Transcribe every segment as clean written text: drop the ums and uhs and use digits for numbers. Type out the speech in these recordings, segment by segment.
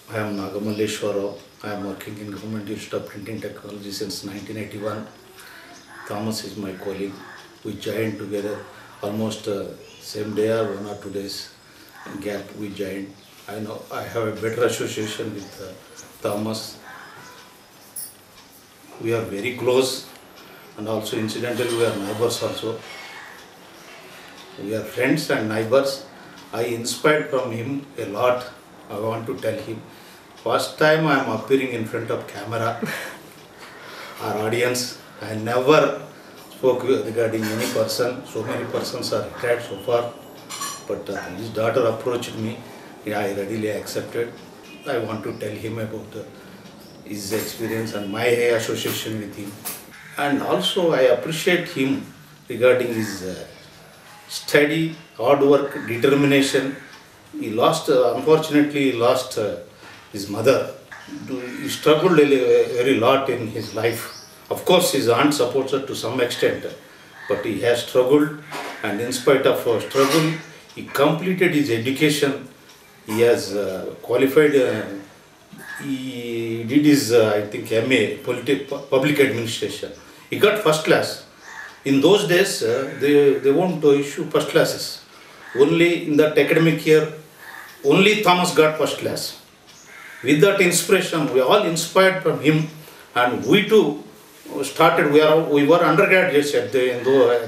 I am Nagamalleshwara. I am working in Government Institute of Printing Technology since 1981. Thomas is my colleague. We joined together almost same day or 1 or 2 days gap we joined. I know I have a better association with Thomas. We are very close and also incidentally we are neighbors also. We are friends and neighbors. I inspired from him a lot. I want to tell him. First time I am appearing in front of camera or audience. I never spoke regarding any person. So many persons are retired so far. But his daughter approached me. I readily accepted. I want to tell him about his experience and my association with him. And also I appreciate him regarding his steady, hard work, determination. He lost, unfortunately, he lost his mother. He struggled a very lot in his life. Of course, his aunt supports her to some extent, but he has struggled, and in spite of struggle, he completed his education. He has qualified. He did his, I think, MA, Public Administration. He got first class. In those days, they won't issue first classes. Only in that academic year, only Thomas got first class. With that inspiration, we all inspired from him, and we too started. We were undergraduates in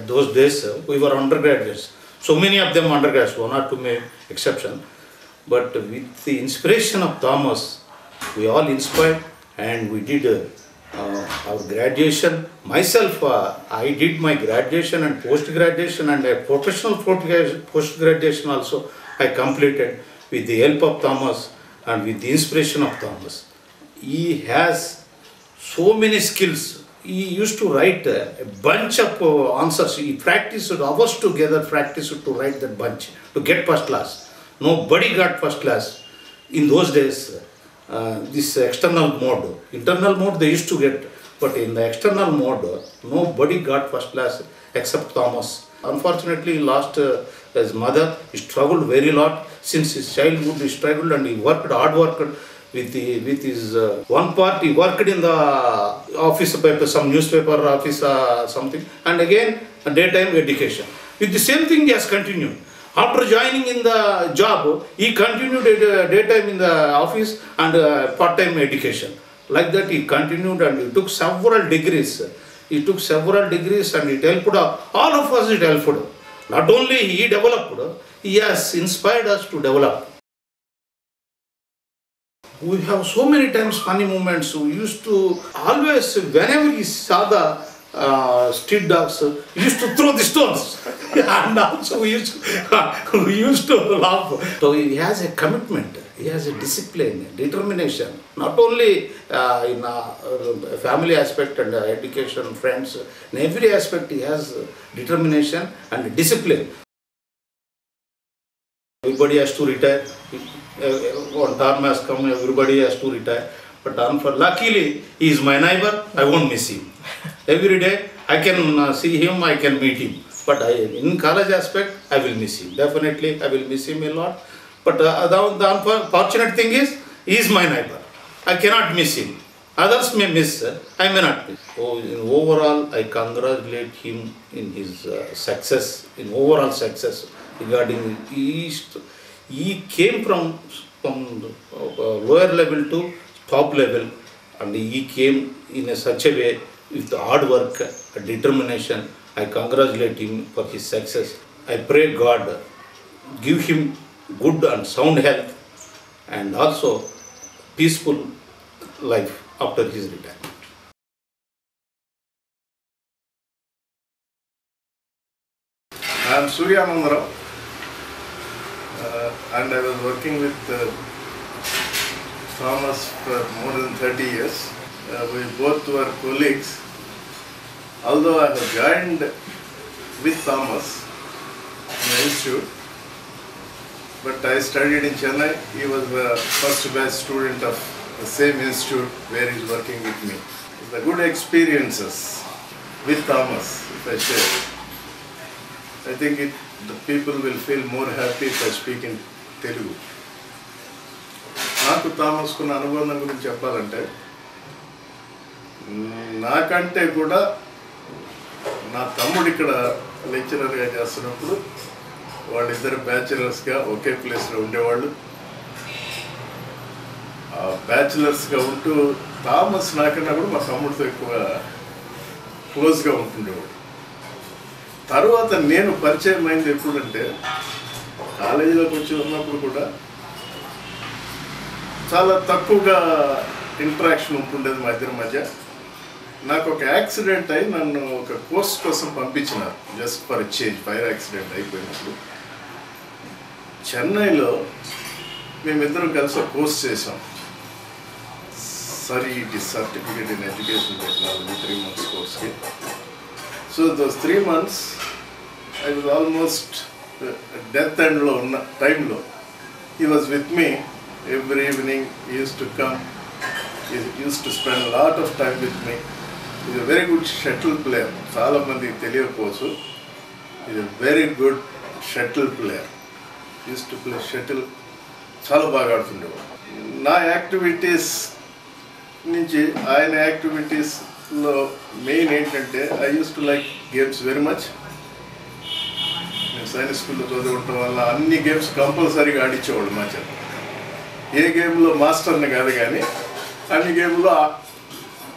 those days. We were undergraduates. So many of them undergraduates, 1 or 2 exception. But with the inspiration of Thomas, we all inspired, and we did our graduation. Myself, I did my graduation and post-graduation and a professional post-graduation also I completed with the help of Thomas and with the inspiration of Thomas. He has so many skills. He used to write a bunch of answers. He practiced hours together, practiced to write that bunch to get first class. Nobody got first class in those days. This external mode, internal mode they used to get, but in the external mode, nobody got first class except Thomas. Unfortunately, he lost his mother. He struggled very lot since his childhood. He struggled and he worked hard work with his one part. He worked in the office paper, some newspaper office, something, and again daytime education. With the same thing, he has continued. After joining in the job, he continued daytime in the office and part-time education. Like that, he continued and he took several degrees. He took several degrees and it helped all of us. It helped. Not only he developed, he has inspired us to develop. We have so many times funny moments. We used to always, whenever he saw the street dogs, he used to throw the stones. And also we used to laugh. So he has a commitment, he has a discipline, determination, not only in family aspect and education, friends, in every aspect he has determination and discipline. Everybody has to retire. One term has come, everybody has to retire. But luckily, he is my neighbor, I won't miss him. Every day, I can see him, I can meet him. But in college aspect, I will miss him. Definitely, I will miss him a lot. But the unfortunate thing is, he is my neighbor. I cannot miss him. Others may miss, I may not miss. So, in overall, I congratulate him in his success, in overall success regarding East. He came from lower level to top level, and he came in such a way with hard work, determination. I congratulate him for his success. I pray God give him good and sound health and also peaceful life after his retirement. I am Surya Mangarao, and I was working with Thomas for more than 30 years. We both were colleagues. Although I have joined with Thomas in the institute, but I studied in Chennai. He was the first batch student of the same institute where he is working with me. The good experiences with Thomas, if I share, I think the people will feel more happy if I speak in Telugu. నాకు థామస్కున్న అనుబంధం గురించి చెప్పాలంటే, నాకంటే కూడా నా తమ్ముడు ఇక్కడ లెక్చరర్గా చేస్తున్నప్పుడు వాళ్ళిద్దరు బ్యాచిలర్స్గా ఒకే ప్లేస్లో ఉండేవాళ్ళు. బ్యాచిలర్స్గా ఉంటూ థామస్ నాకన్నా కూడా మా తమ్ముడితో ఎక్కువ క్లోజ్గా ఉంటుండేవాడు. తర్వాత నేను పరిచయం అయింది ఎప్పుడంటే, కాలేజీలోకి వచ్చి ఉన్నప్పుడు కూడా చాలా తక్కువగా ఇంటరాక్షన్ ఉంటుండేది మా ఇద్దరి మధ్య. నాకు ఒక యాక్సిడెంట్ అయి నన్ను ఒక కోర్స్ కోసం పంపించినారు, just for change. Fire accident అయిపోయినప్పుడు చెన్నైలో మేమిద్దరం కలిసి ఒక కోర్స్ చేసాం. SERIET, certificate in education technology, 3 months కోర్స్కి. So those 3 months I was almost death ఎండ్లో ఉన్న టైంలో he was with me every evening. He use to come, he use to spend lot of time with me. Is a very good shuttle player. చాలామందికి తెలియకపోవచ్చు, is a very good shuttle player. Use to play shuttle, చాలా బాగా ఆడుతుండేవాడు. నా activities నుంచి ఆయన యాక్టివిటీస్లో main ఏంటంటే, I use to like games very much. నేను సైన్స్ స్కూల్లో చదువుకోవటం వల్ల అన్ని గేమ్స్ కంపల్సరీగా ఆడించేవాళ్ళు మా చేత. ఏ గేమ్లో మాస్టర్ని కాదు కానీ అన్ని గేమ్లో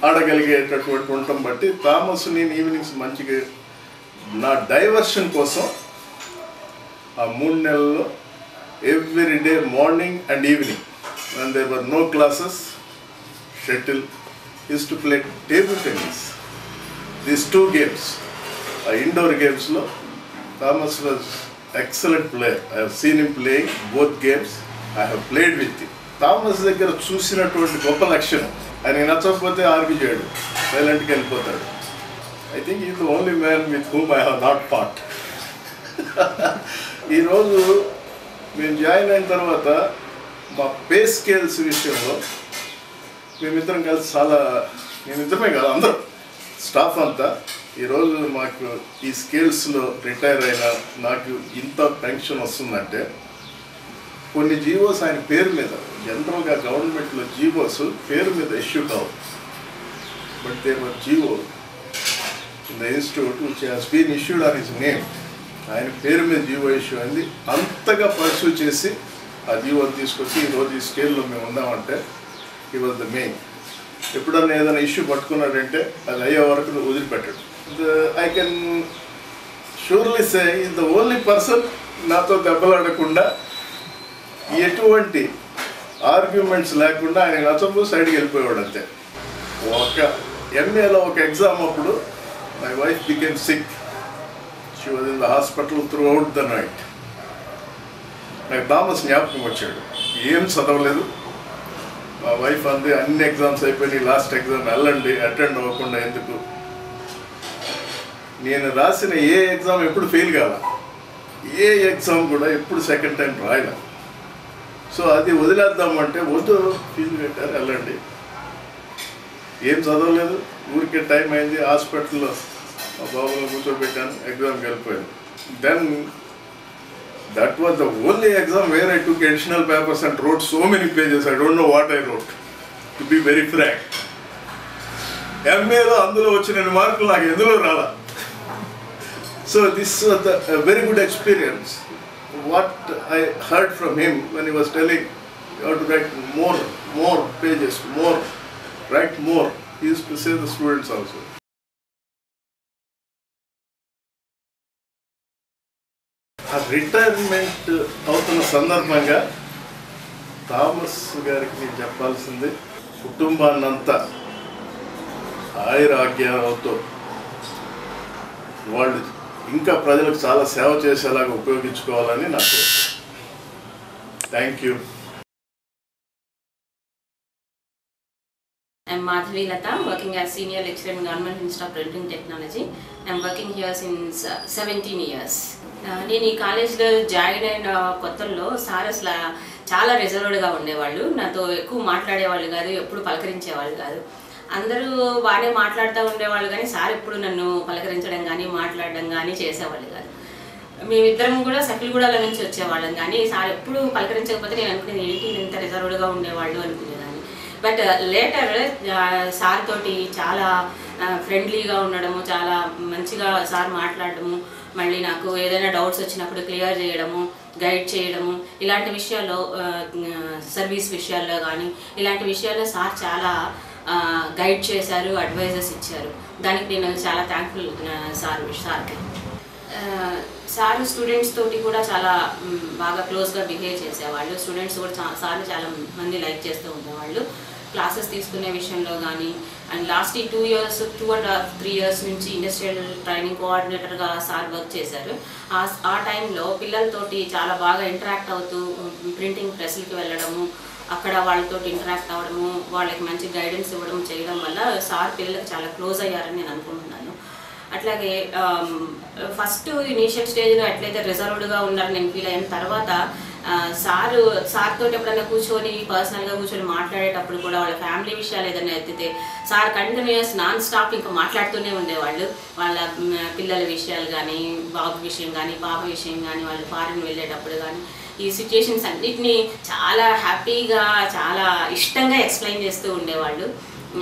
ఆడగలిగేటటువంటి ఉండటం బట్టి థామస్ నేను ఈవినింగ్స్ మంచిగా నా డైవర్షన్ కోసం ఆ 3 నెలల్లో every day morning and evening, and there were no classes, shuttle, used to play table tennis. These 2 games, indoor games lo Thomas was excellent player. I have seen him playing both games. I have played with him. Thomas దగ్గర చూసినటువంటి గొప్ప లక్షణం, ఆయన నచ్చకపోతే argue చేయడు, సైలెంట్గా వెళ్ళిపోతాడు. I think is the only man with whom I have not fought. ఈరోజు మేము జాయిన్ అయిన తర్వాత మా పే స్కేల్స్ విషయంలో మేమిద్దరం కలిసి చాలా, మేమిద్దరమే కాదు అందరం స్టాఫ్ అంతా, ఈరోజు మాకు ఈ స్కేల్స్లో రిటైర్ అయినా నాకు ఇంత పెన్షన్ వస్తుందంటే కొన్ని జీవోస్ ఆయన పేరు మీద, జనరల్గా గవర్నమెంట్లో జీవోస్ పేరు మీద ఇష్యూ కావు, but there were GO in the institute which has been issued on his name. ఆయన పేరు మీద జీవో ఇష్యూ అయింది. అంతగా పర్సూ చేసి ఆ జీవోని తీసుకొచ్చి ఈరోజు ఈ స్కేల్లో మేము ఉన్నామంటే he was the main. ఎప్పుడన్నా ఏదైనా ఇష్యూ పట్టుకున్నాడంటే అది అయ్యే వరకు వదిలిపెట్టాడు. I can surely say is the only person నాతో దెబ్బలాడకుండా, ఎటువంటి ఆర్గ్యుమెంట్స్ లేకుండా ఆయన నచ్చపు సైడ్కి వెళ్ళిపోయాడు అంతే. ఒక ఎంఏలో ఒక ఎగ్జామ్ అప్పుడు my wife became sick. She was in the hospital throughout the night. నాకు థామస్ జ్ఞాపకం వచ్చాడు. ఏం చదవలేదు. మా వైఫ్ అంది అన్ని ఎగ్జామ్స్ అయిపోయినాయి, లాస్ట్ ఎగ్జామ్ వెళ్ళండి, అటెండ్ అవ్వకుండా ఎందుకు. నేను రాసిన ఏ ఎగ్జామ్ ఎప్పుడు ఫెయిల్ కాల, ఏ ఎగ్జామ్ కూడా ఎప్పుడు సెకండ్ టైం రాయలే. సో అది వదిలేద్దామంటే వద్దు, ఫీజు కట్టారు వెళ్ళండి. ఏం చదవలేదు, ఊరికే టైం అయింది, హాస్పిటల్లో మా బాబులో కూర్చోబెట్టాను, ఎగ్జామ్కి వెళ్ళిపోయాను. Then that was the only exam where I took additional papers and wrote so many pages. I don't know what I wrote, to be very frank. MAలో అందులో వచ్చిన మార్కులు నాకు ఎందులో రాలా. So this was a very good experience. What I heard from him when he was telling you have to write more pages, write more. He used to say the students also. ఆ retirement అవుతున్న సందర్భంగా Thomas గారికి నేను చెప్పాల్సింది, కుటుంబాన్నంతా ఆయురాగ్యాలతో వాళ్ళు ఇంకా ప్రజలకు చాలా సేవ చేసేలాగా ఉపయోగించుకోవాలని నాకు. Thank you. I'm Madhavi Lata, working as Senior Lecturer in Government Institute of Printing Technology. I'm working here since 17 years. నేను ఈ కాలేజ్లో జాయిన్ అయిన కొత్తల్లో సార్ అసలు చాలా రిజర్వ్డ్గా ఉండేవాళ్ళు, నాతో ఎక్కువ మాట్లాడేవాళ్ళు కాదు, ఎప్పుడు పలకరించేవాళ్ళు కాదు. అందరూ బాగానే మాట్లాడుతూ ఉండేవాళ్ళు కానీ సార్ ఎప్పుడు నన్ను పలకరించడం కానీ మాట్లాడడం కానీ చేసేవాళ్ళు కాదు. మేమిద్దరం కూడా సకిలిగూడల నుంచి వచ్చేవాళ్ళం, కానీ సార్ ఎప్పుడు పలకరించకపోతే నేను అనుకునేది ఏంటి ఇంత రిజర్వ్డ్గా ఉండేవాళ్ళు అనుకునేదాన్ని. బట్ లేటర్ సార్ తోటి చాలా ఫ్రెండ్లీగా ఉండడము, చాలా మంచిగా సార్ మాట్లాడడము, మళ్ళీ నాకు ఏదైనా డౌట్స్ వచ్చినప్పుడు క్లియర్ చేయడము, గైడ్ చేయడము, ఇలాంటి విషయాల్లో సర్వీస్ విషయాల్లో కానీ ఇలాంటి విషయాల్లో సార్ చాలా గైడ్ చేశారు, అడ్వైజెస్ ఇచ్చారు. దానికి నేను చాలా థ్యాంక్ఫుల్ సార్కి. సార్ స్టూడెంట్స్ తోటి కూడా చాలా బాగా క్లోజ్గా బిహేవ్ చేసేవాళ్ళు. స్టూడెంట్స్ కూడా సార్ని చాలా మంది లైక్ చేస్తూ ఉండేవాళ్ళు క్లాసెస్ తీసుకునే విషయంలో కానీ. అండ్ లాస్ట్ 2.5-3 years నుంచి ఇండస్ట్రియల్ ట్రైనింగ్ కోఆర్డినేటర్గా సార్ వర్క్ చేశారు. ఆ టైంలో పిల్లలతోటి చాలా బాగా ఇంటరాక్ట్ అవుతూ ప్రింటింగ్ ప్రెస్లకి వెళ్ళడము, అక్కడ వాళ్ళతో ఇంటరాక్ట్ అవ్వడము, వాళ్ళకి మంచి గైడెన్స్ ఇవ్వడం చేయడం వల్ల సార్ పిల్లలకు చాలా క్లోజ్ అయ్యారని నేను అనుకుంటున్నాను. అట్లాగే ఫస్ట్ ఇనీషియల్ స్టేజ్లో ఎట్లయితే రిజర్వ్డ్గా ఉన్నారని నేను ఫీల్ అయిన తర్వాత సార్ తోటి ఎప్పుడైనా కూర్చొని పర్సనల్గా కూర్చొని మాట్లాడేటప్పుడు కూడా వాళ్ళ ఫ్యామిలీ విషయాలు ఏదైనా ఎత్తితే సార్ కంటిన్యూస్ నాన్ స్టాప్ ఇంకా మాట్లాడుతూనే ఉండేవాళ్ళు. వాళ్ళ పిల్లల విషయాలు కానీ, బాబు విషయం కానీ, పాప విషయం కానీ, వాళ్ళు ఫారిన్ వెళ్ళేటప్పుడు కానీ ఈ సిచ్యుయేషన్స్ అన్నిటినీ చాలా హ్యాపీగా, చాలా ఇష్టంగా ఎక్స్ప్లెయిన్ చేస్తూ ఉండేవాళ్ళు.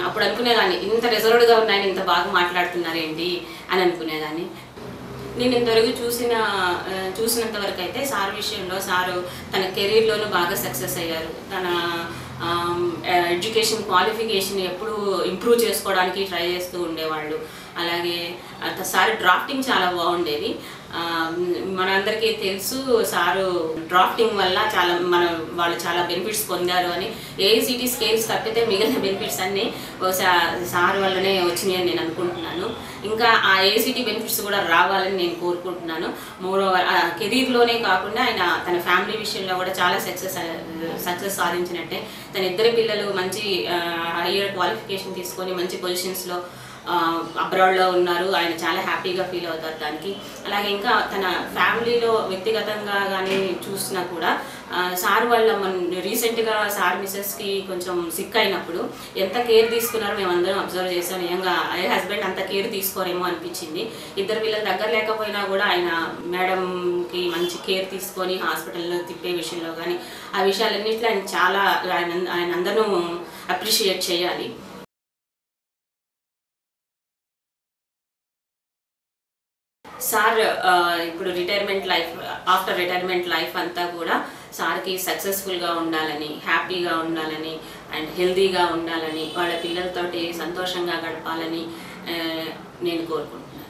అప్పుడు అనుకునేదాన్ని ఇంత రిజర్వ్డ్గా ఉన్నాయని ఇంత బాగా మాట్లాడుతున్నారేంటి అని అనుకునేదాన్ని. నేను ఇంతవరకు చూసినంత వరకు అయితే సార్ విషయంలో సారు తన కెరీర్లోనూ బాగా సక్సెస్ అయ్యారు. తన ఎడ్యుకేషన్ క్వాలిఫికేషన్ ఎప్పుడు ఇంప్రూవ్ చేసుకోవడానికి ట్రై చేస్తూ ఉండేవాళ్ళు. అలాగే సార్ డ్రాఫ్టింగ్ చాలా బాగుండేది. మనందరికీ తెలుసు సారు డ్రాఫ్టింగ్ వల్ల వాళ్ళు చాలా బెనిఫిట్స్ పొందారు అని. ఏఐసిటీ స్కేల్స్ తప్పితే మిగిలిన బెనిఫిట్స్ అన్నీ సార్ వల్లనే వచ్చినాయని నేను అనుకుంటున్నాను. ఇంకా ఆ ఏఐసిటీ బెనిఫిట్స్ కూడా రావాలని నేను కోరుకుంటున్నాను. మోరోవర్ కెరీర్లోనే కాకుండా ఆయన తన ఫ్యామిలీ విషయంలో కూడా చాలా సక్సెస్ సాధించినట్టే. తన ఇద్దరు పిల్లలు మంచి హయ్యర్ క్వాలిఫికేషన్ తీసుకొని మంచి పొజిషన్స్లో అబ్రాడ్లో ఉన్నారు. ఆయన చాలా హ్యాపీగా ఫీల్ అవుతారు దానికి. అలాగే ఇంకా తన ఫ్యామిలీలో వ్యక్తిగతంగా కానీ చూసినా కూడా సార్ వాళ్ళ రీసెంట్గా సార్ మిస్సెస్కి కొంచెం సిక్ అయినప్పుడు ఎంత కేర్ తీసుకున్నారో మేమందరం అబ్జర్వ్ చేసాం. నిజంగా హస్బెండ్ అంత కేర్ తీసుకోరేమో అనిపించింది. ఇద్దరు పిల్లల దగ్గర లేకపోయినా కూడా ఆయన మేడంకి మంచి కేర్ తీసుకొని హాస్పిటల్లో తిప్పే విషయంలో కానీ ఆ విషయాలన్నింటిలో ఆయన చాలా ఆయన అందరూ అప్రిషియేట్ చేయాలి. సార్ ఇప్పుడు ఆఫ్టర్ రిటైర్మెంట్ లైఫ్ అంతా కూడా సార్కి సక్సెస్ఫుల్గా ఉండాలని, హ్యాపీగా ఉండాలని అండ్ హెల్తీగా ఉండాలని, వాళ్ళ పిల్లలతోటి సంతోషంగా గడపాలని నేను కోరుకుంటున్నాను.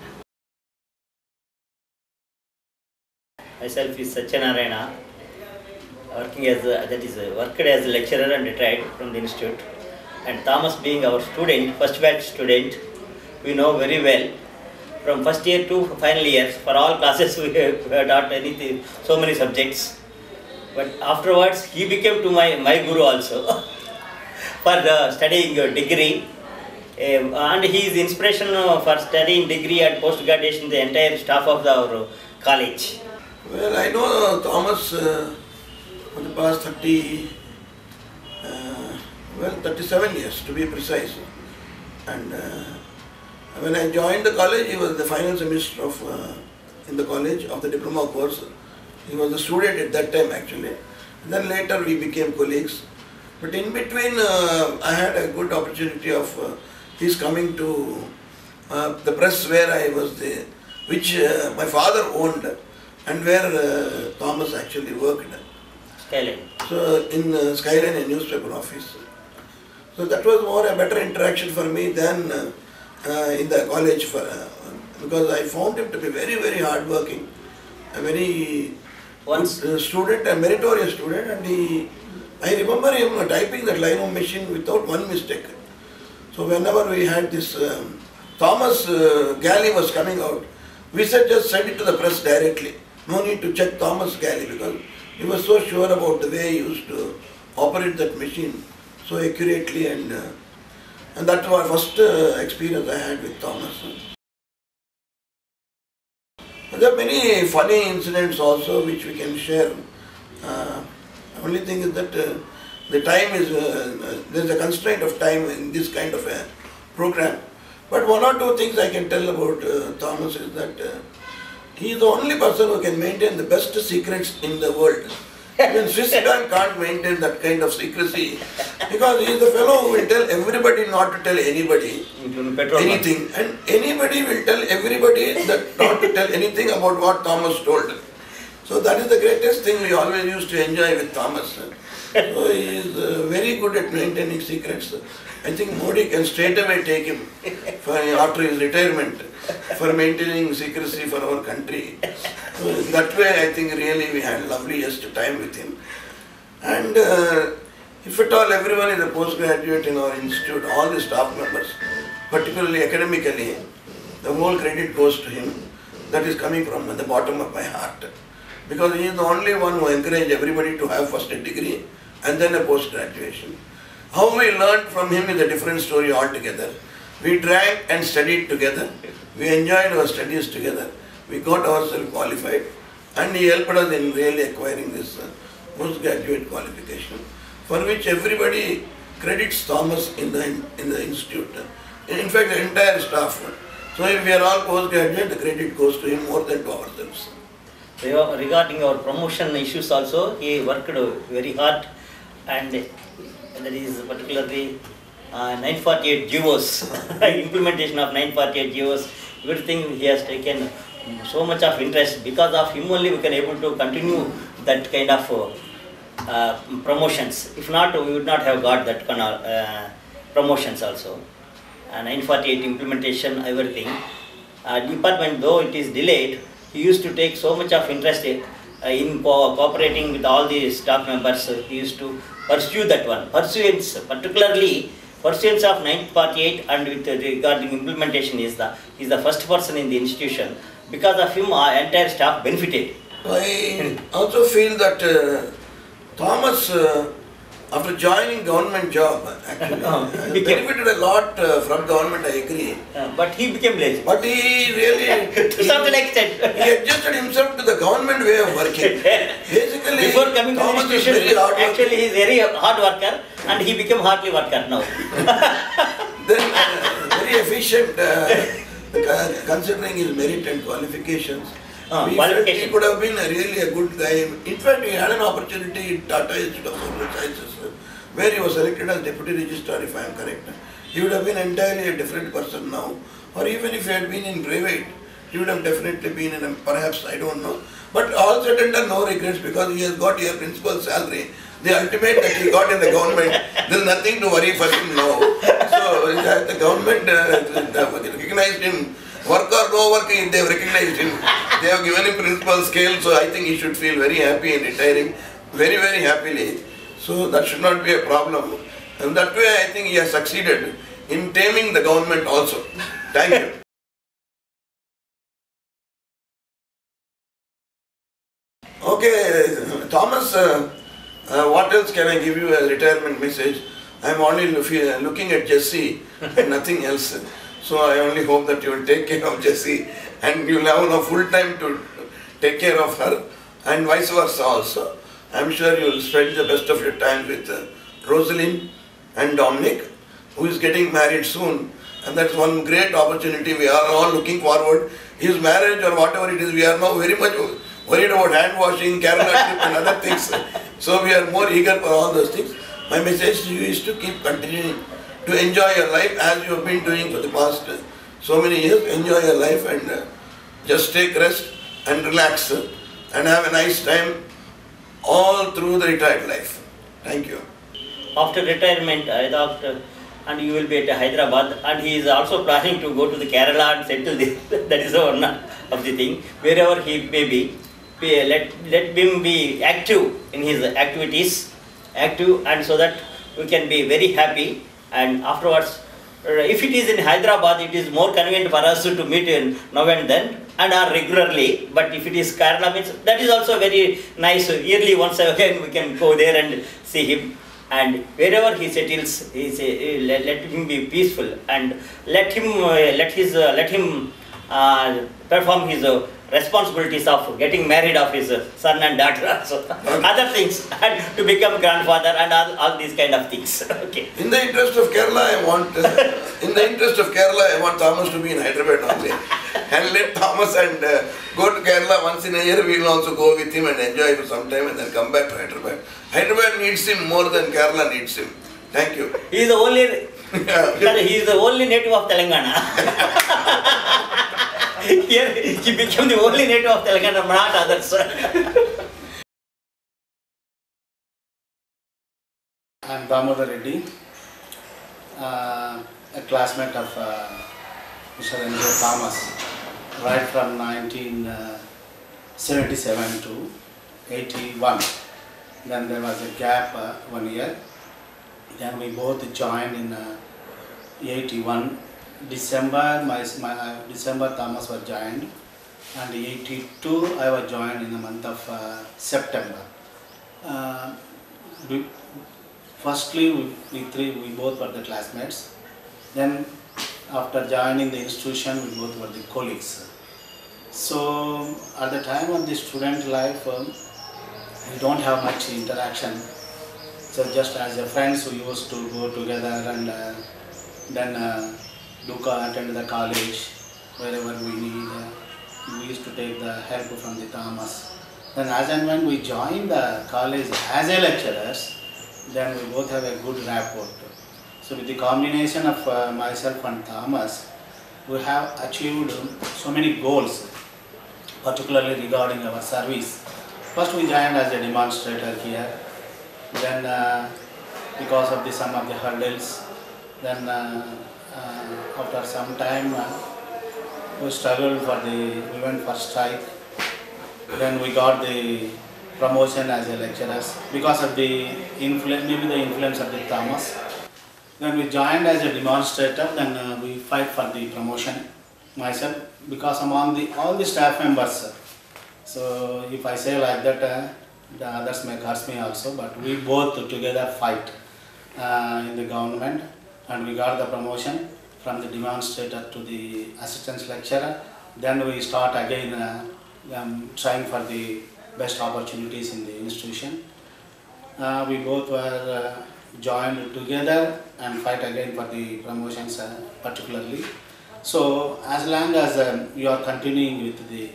Myself is Satyanarayana, worked as a lecturer and retired from the institute. And Thomas being our student, first batch student, we know very well. From first year to final years, for all classes we have taught anything, so many subjects. But afterwards, he became to my guru also for studying degree. And he is inspiration for studying degree and post-graduation, the entire staff of our college. Well, I know Thomas for the past 37 years to be precise. And when I joined the college, he was the final semester in the college of the diploma course. He was a student at that time actually. And then later we became colleagues. But in between, I had a good opportunity of his coming to the press where I was there, which my father owned, and where Thomas actually worked. Skyline. So in Skyline, a newspaper office. So that was more a better interaction for me than in the college, because I found him to be very, very hardworking, a very good student, a meritorious student, and I remember him typing that lino machine without one mistake. So whenever we had this Thomas galley was coming out, we said just send it to the press directly. No need to check Thomas galley, because he was so sure about the way he used to operate that machine so accurately, and that was the first experience I had with Thomas. There are many funny incidents also which we can share. The only thing is that the time is, there is a constraint of time in this kind of a program. But one or two things I can tell about Thomas is that he is the only person who can maintain the best secrets in the world. Even Swiss bank can't maintain that kind of secrecy because he is the fellow who will tell everybody not to tell anybody anything, and anybody will tell everybody that not to tell anything about what Thomas told. So that is the greatest thing we always used to enjoy with Thomas. So he is very good at maintaining secrets. I think Modi can straight away take him after his retirement for maintaining secrecy for our country. So in that way, I think really we had loveliest time with him. And if at all everyone is a postgraduate in our institute, all the staff members, particularly academically, the whole credit goes to him. That is coming from the bottom of my heart. Because he is the only one who encouraged everybody to have first a degree and then a post-graduation. How we learned from him is a different story altogether. We drank and studied together. We enjoyed our studies together. We got ourselves qualified, and he helped us in really acquiring this postgraduate qualification, for which everybody credits Thomas in the institute. In fact, the entire staff. So if we are all postgraduate, the credit goes to him more than to ourselves. Regarding our promotion issues also, he worked very hard, and that is particularly 948 GOs, implementation of 948 GOs. Good thing he has taken so much of interest. Because of him only we can able to continue that kind of promotions. If not, we would not have got that kind of promotions also. 948 implementation, everything. Department, though it is delayed, he used to take so much of interest in cooperating with all the staff members. He used to pursue that one. Pursuance, particularly pursuance of 948 and with regarding implementation is the first person in the institution. Because of him, our entire staff benefited. I also feel that Thomas, after joining government job, actually benefited a lot from government, I agree. But he became lazy. But he really, to some extent, he adjusted himself to the government way of working. Basically, before coming to the Thomas is institution, very hard working. actually he is very hard worker, and he became hardly worker now. Then very efficient, considering his merit and qualifications. We felt he could have been really a good guy. In fact, he had an opportunity in Tata Institute of Social Sciences, where he was selected as Deputy Registrar, if I am correct. He would have been entirely a different person now. Or even if he had been in private, he would have definitely been in a, perhaps, I don't know. But all said and done, no regrets, because he has got here principal salary. The ultimate that he got in the government, there is nothing to worry for him now. So the government recognized him. Work or no work, they have recognized him. They have given him principal scale, so I think he should feel very happy in retiring, very, very happily. So that should not be a problem. And that way I think he has succeeded in taming the government also. Thank you. Okay, Thomas, what else can I give you as a retirement message? I am only looking at Jessie and nothing else. So I only hope that you will take care of Jessie and you will have enough full time to take care of her, and vice versa also. I am sure you will spend the best of your time with Rosalind and Dominic, who is getting married soon, and that's one great opportunity. We are all looking forward. His marriage or whatever it is, we are now very much worried about hand washing, Kerala trip and other things. So we are more eager for all those things. My message to you is to keep continuing to enjoy your life as you have been doing for the past so many years. Enjoy your life and just take rest and relax and have a nice time all through the retired life. Thank you. After retirement, and you will be at Hyderabad, and he is also planning to go to the Kerala and settle there. That is one of the thing. Wherever he may be, let him be active in his activities, and so that we can be very happy. And afterwards, if it is in Hyderabad, it is more convenient for us to meet in now and then and are regularly. But if it is Kerala, means that is also very nice. Yearly once again we can go there and see him. And wherever he settles, let him be peaceful, and let him perform his responsibilities of getting married of his son and daughter also. Other things, and to become grandfather and all these kind of things. Okay. In the interest of Kerala, I want Thomas to be in Hyderabad only. And let Thomas and go to Kerala once in a year. We will also go with him and enjoy for some time and then come back to Hyderabad. Hyderabad needs him more than Kerala needs him. Thank you. He is the only. He is the only native of Telangana. Here he became the only native of Telangana, not others. I am Damodar Reddy, a classmate of Mr. N.J. Thomas, right from 1977 to 81. Then there was a gap 1 year. Then we both joined in 81. December, December Thomas was joined, and 82 I was joined in the month of September. Firstly, we both were the classmates. Then after joining the institution, we both were the colleagues. So at the time of the student life, we don't have much interaction. So just as a friends who used to go together and then attend the college wherever we need. We used to take the help from the Thomas. Then as and when we joined the college as a lecturers, then we both have a good rapport. So with the combination of myself and Thomas, we have achieved so many goals, particularly regarding our service. First we joined as a demonstrator here. Then because of some of the hurdles, then after some time we struggled we went for strike. Then we got the promotion as a lecturers because of the influence of the Thomas. Then we joined as a demonstrator, then we fight for the promotion myself because among all the staff members. So if I say like that, the others may curse me also, but we both together fight in the government, and we got the promotion from the demonstrator to the assistant lecturer. Then we start again trying for the best opportunities in the institution. We both were joined together and fight again for the promotions particularly. So as long as you are continuing with the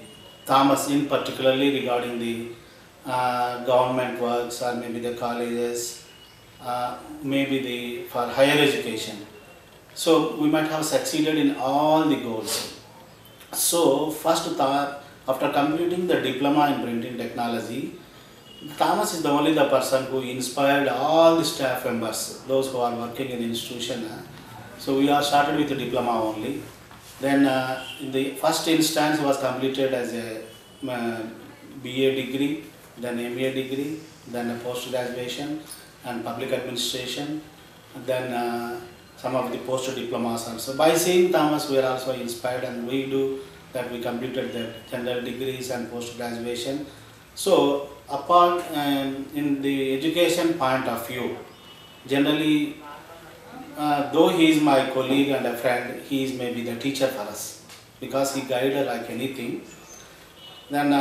Thomas in particularly regarding the government works or maybe the colleges, maybe for higher education. So we might have succeeded in all the goals. So first after completing the diploma in printing technology, Thomas is the person who inspired all the staff members, those who are working in the institution. So we are started with the diploma only. Then in the first instance was completed as a BA degree, then MA degree, then a post-graduation and public administration, then some of the post-diplomas also. By seeing Thomas, we are also inspired, and we completed the general degrees and post-graduation. So upon in the education point of view, generally, though he is my colleague and a friend, he is maybe the teacher for us because he guided like anything. Then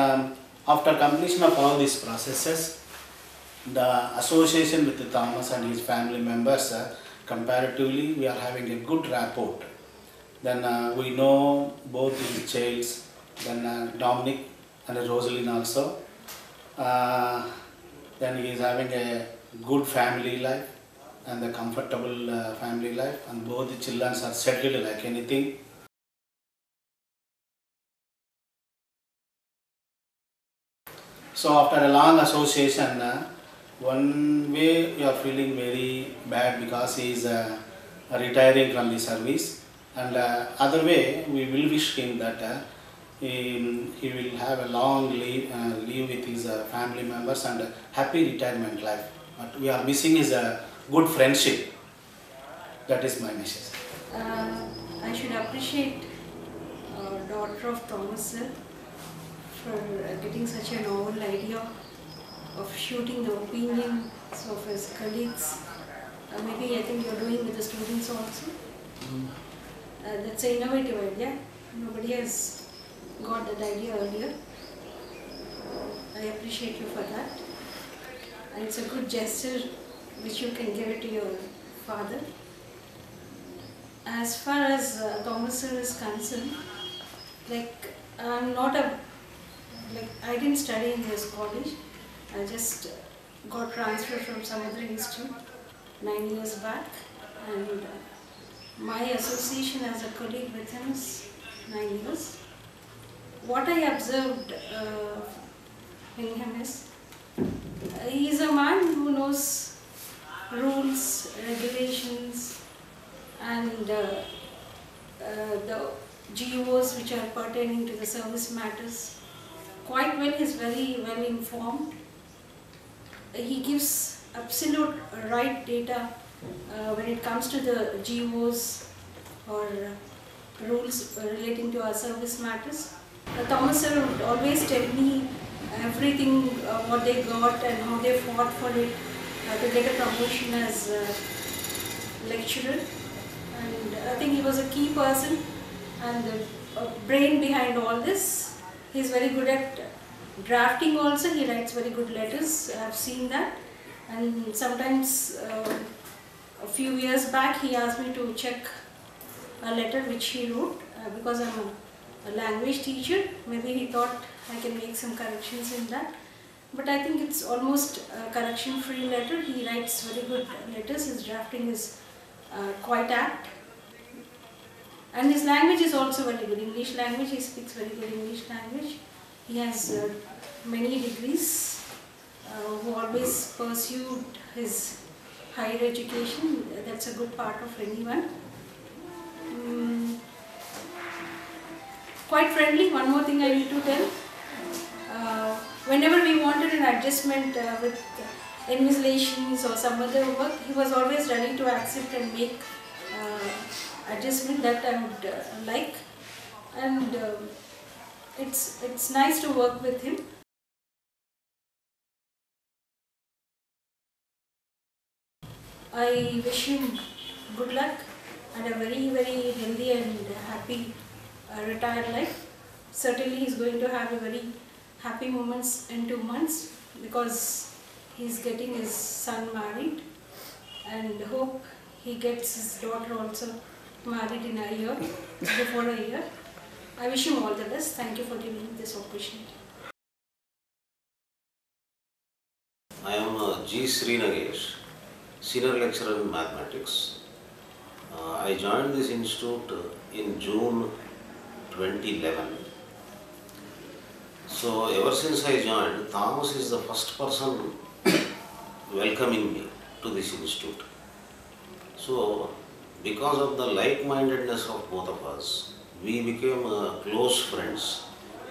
after completion of all these processes, the association with the Thomas and his family members, comparatively we are having a good rapport. Then we know both his childs, then Dominic and Rosalind also. Then he is having a good family life and a comfortable family life, and both the children are settled like anything. So after a long association, one way you are feeling very bad because he is retiring from the service, and other way we will wish him that he will have a long leave with his family members and a happy retirement life. But we are missing his good friendship. That is my message. I should appreciate daughter of Thomas sir for getting such a novel idea of shooting the opinions of his colleagues. Maybe I think you're doing with the students also. That's an innovative idea. Nobody has got that idea earlier. I appreciate you for that. And it's a good gesture which you can give it to your father. As far as Thomas sir is concerned, I'm not a, I didn't study in this college. I just got transferred from some other institute 9 years back, and my association as a colleague with him is 9 years. What I observed in him is, he is a man who knows rules, regulations, and the GOs which are pertaining to the service matters quite well. He is very well informed. He gives absolute right data when it comes to the GOs or rules relating to our service matters. Thomas sir would always tell me everything, what they got and how they fought for it to get a promotion as lecturer. And I think he was a key person and the brain behind all this. He is very good at drafting also. He writes very good letters. I have seen that. And sometimes a few years back he asked me to check a letter which he wrote because I am a language teacher. Maybe he thought I can make some corrections in that. But I think it's almost a correction-free letter. He writes very good letters. His drafting is quite apt. And his language is also very good. English language, he speaks very good English language. He has many degrees, who always pursued his higher education. That's a good part of anyone. Quite friendly. One more thing I need to tell. Whenever we wanted an adjustment with invigilations or some other work, he was always ready to accept and make adjustment that I would like. And it's nice to work with him. I wish him good luck and a very, very healthy and happy retired life. Certainly he is going to have a very happy moments in 2 months because he is getting his son married, and hope he gets his daughter also married in a year, before a year. I wish him all the best. Thank you for giving me this opportunity. I am G. Srinagesh, Senior Lecturer in Mathematics. I joined this institute in June 2011. So ever since I joined, Thomas is the first person welcoming me to this institute. So because of the like-mindedness of both of us, we became close friends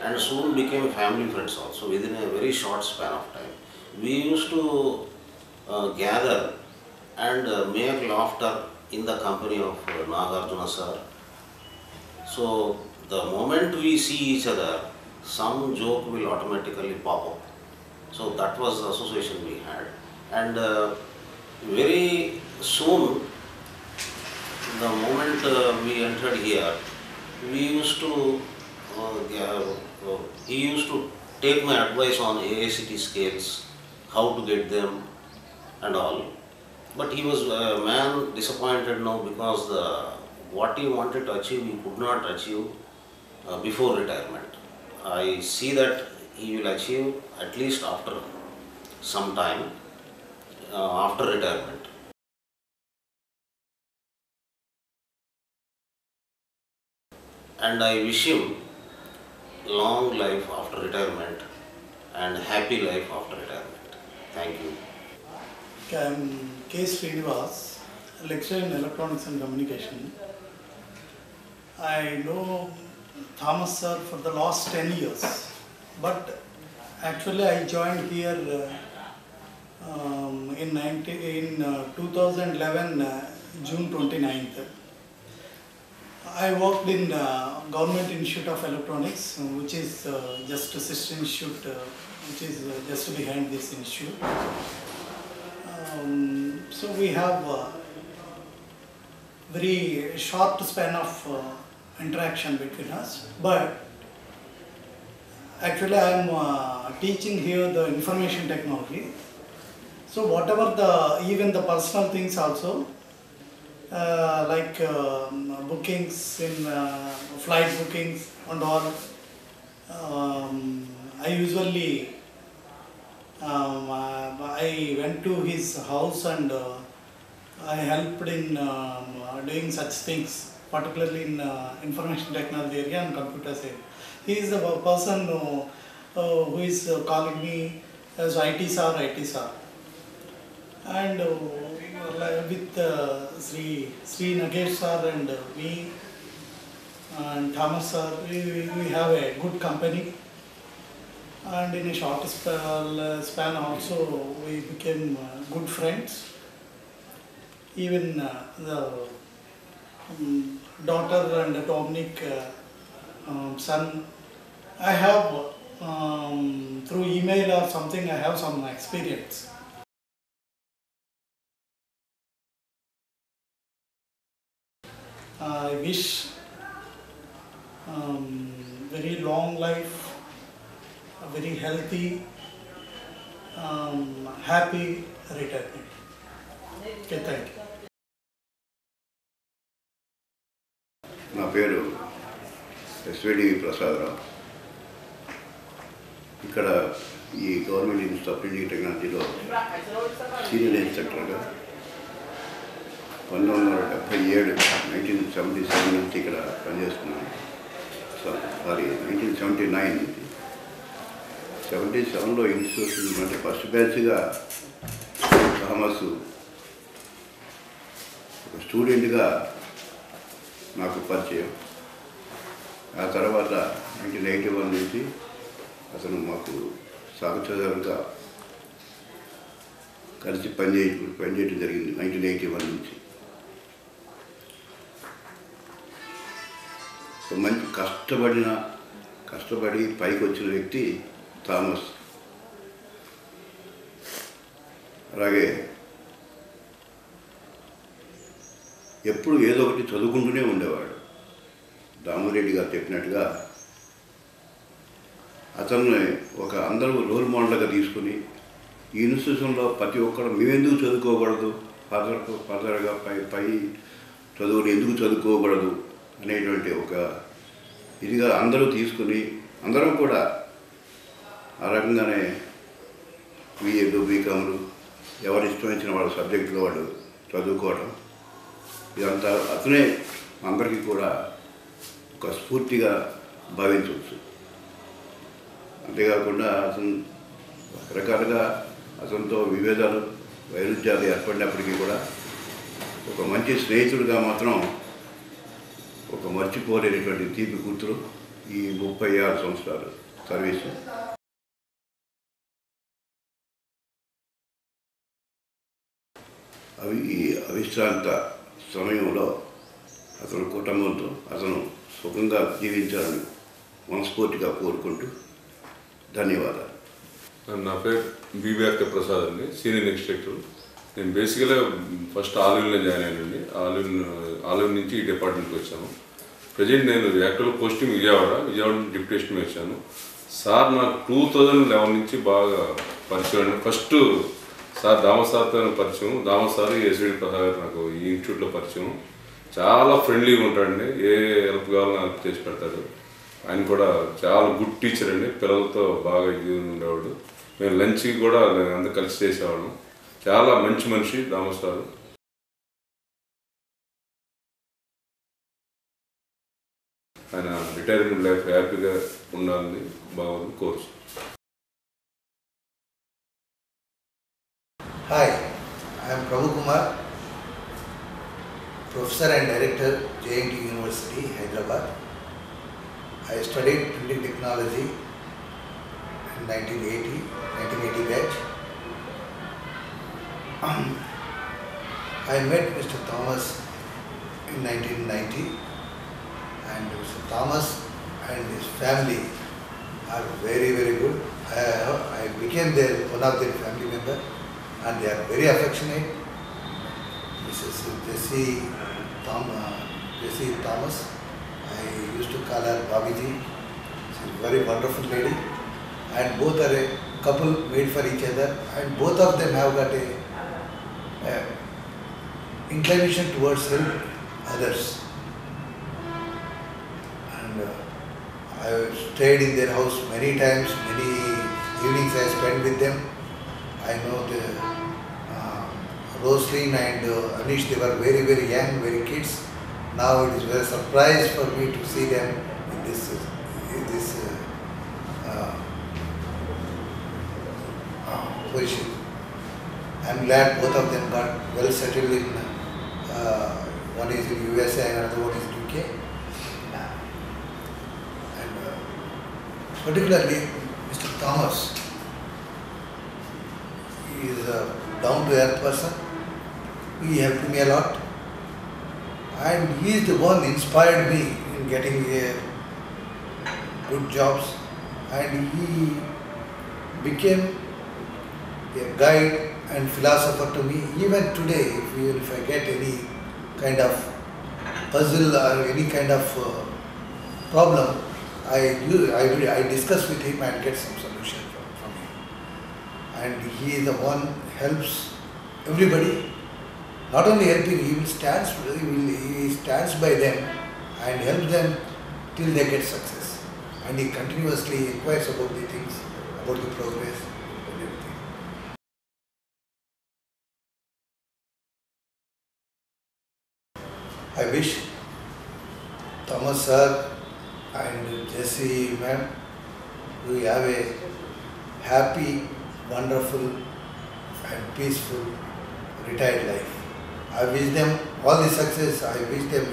and soon became family friends also within a very short span of time. We used to gather and make laughter in the company of Nagarjuna sir. So the moment we see each other, some joke will automatically pop up. So that was the association we had. And very soon, the moment we entered here, we used to, he used to take my advice on AICT scales, how to get them and all. But he was a man disappointed now because what he wanted to achieve, he could not achieve before retirement. I see that he will achieve at least after some time, after retirement. And I wish him long life after retirement and happy life after retirement. Thank you. I am K. Srinivas, lecturer in Electronics and Communication. I know Thomas sir for the last 10 years, but actually I joined here in 2011, June 29th. I worked in Government Institute of Electronics, which is just a sister institute, which is just behind this institute. So we have a very short span of interaction between us, but Actually, I am teaching here the information technology. So whatever even the personal things also, like bookings in flight bookings and all, I usually I went to his house and I helped in doing such things, particularly in information technology area and computer science. He is the person who is calling me as IT sir, and with Sri Nagesh sir and me and Thomas sir, we have a good company, and in a short span also we became good friends. Even the daughter and Dominic son, I have through email or something, I have some experience. I wish very long life, a very healthy, happy retirement. Okay, thank you. నా పేరు SVD Prasadarao. ఇక్కడ ఈ government institute of printing టెక్నాలజీలో senior ఇన్స్ట్రక్టర్గా 1977 1977 నుంచి ఇక్కడ పనిచేస్తున్నాను. Sorry 1979 నుంచి 77లో institution అంటే ఫస్ట్ బ్యాచ్గా థామస్ ఒక స్టూడెంట్గా నాకు పరిచయం. ఆ తర్వాత 1981 నుంచి అతను మాకు సహచరులుగా కలిసి పనిచేయడం జరిగింది 1981 నుంచి. మంచి కష్టపడి పైకి వచ్చిన వ్యక్తి థామస్. అలాగే ఎప్పుడు ఏదో ఒకటి చదువుకుంటూనే ఉండేవాడు. దామోరెడ్డి గారు చెప్పినట్టుగా అతన్ని ఒక అందరూ రోల్ మోడల్గా తీసుకుని ఈ ఇన్స్టిట్యూషన్లో ప్రతి ఒక్కరు మేమెందుకు చదువుకోకూడదు, ఫర్దర్గా పై చదువులు ఎందుకు చదువుకోకూడదు అనేటువంటి ఒక ఇదిగా అందరూ తీసుకుని అందరం కూడా ఆ రకంగానే బీఏలు బీకాములు ఎవరు ఇష్టం వాళ్ళ సబ్జెక్టులో వాళ్ళు చదువుకోవడం, ఇదంతా అతనే అందరికీ కూడా ఒక స్ఫూర్తిగా భావించవచ్చు. అంతేకాకుండా అతను రకరకాలుగా అతనితో విభేదాలు వైరుధ్యాలు ఏర్పడినప్పటికీ కూడా ఒక మంచి స్నేహితుడిగా మాత్రం ఒక మర్చిపోలేనటువంటి తీపి గుర్తులు ఈ 36 సంవత్సరాలు సర్వీసు. ఈ అవిశ్రాంత సమయంలో అతని కుటుంబంతో అతను సుఖంగా జీవించాలని మనస్ఫూర్తిగా కోరుకుంటూ ధన్యవాదాలు. నా పేరు బీబీఆర్కే ప్రసాద్ అండి, సీనియర్ ఇన్స్ట్రక్టర్. నేను బేసికల్గా ఫస్ట్ ఆలివ్లో జాయిన్ అయ్యానండి. ఆలివ్ నుంచి ఈ డిపార్ట్మెంట్కి వచ్చాను. ప్రజెంట్ నేను యాక్చువల్ పోస్టింగ్ విజయవాడ డిప్యూటేషన్ వచ్చాను. సార్ నాకు 2011 నుంచి బాగా పరిచయం అండి. ఫస్ట్ సార్ దామోస్ సార్తో పరిచయం. దామోస్ సార్ ఎస్విడి ప్రసాద్ గారు నాకు ఈ ఇన్స్టిట్యూట్లో పరిచయం. చాలా ఫ్రెండ్లీగా ఉంటాడండి, ఏ హెల్ప్ కావాలో హెల్ప్ చేసి పెడతాడు. ఆయన కూడా చాలా గుడ్ టీచర్ అండి, పిల్లలతో బాగా ఇది ఉండేవాడు. మేము లంచ్కి కూడా అందరూ కలిసి చేసేవాళ్ళం. చాలా మంచి మనిషి దామోస్ సార్. ఆయన రిటైర్మెంట్ లైఫ్ హ్యాపీగా ఉండాలని బాగుంది course. Hi, I am Prabhu Kumar, Professor and Director, JNT University, Hyderabad. I studied printing technology in 1980 batch. I met Mr. Thomas in 1990, and Mr. Thomas and his family are very, very good. I became one of their family member, and they are very affectionate. Mrs. Jessie Thomas, I used to call her Babiji. She's a very wonderful lady. and both are a couple made for each other, and both of them have got a inclination towards help others. And I have stayed in their house many times, many evenings I spent with them. I know the Roslyn and Anish, they were very, very young, very kids. Now it is very surprise for me to see them in this position. I am glad both of them got well settled in, one is in USA and another one is in UK. And particularly Mr. Thomas, he is a down-to-earth person. He helped me a lot, and he is the one inspired me in getting good jobs, and he became a guide and philosopher to me. Even today, if I get any kind of puzzle or any kind of problem, I discuss with him and get some solution from him. And he is the one who helps everybody. Not only helping, he stands by them and helps them till they get success. And he continuously inquires about the things, about the progress and everything. I wish Thomas sir and Jessie ma'am, we have a happy, wonderful and peaceful retired life. I wish them all the success. I wish them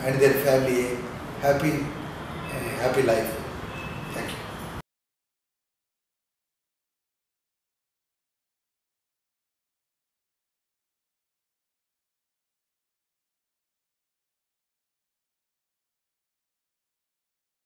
and their family a happy life.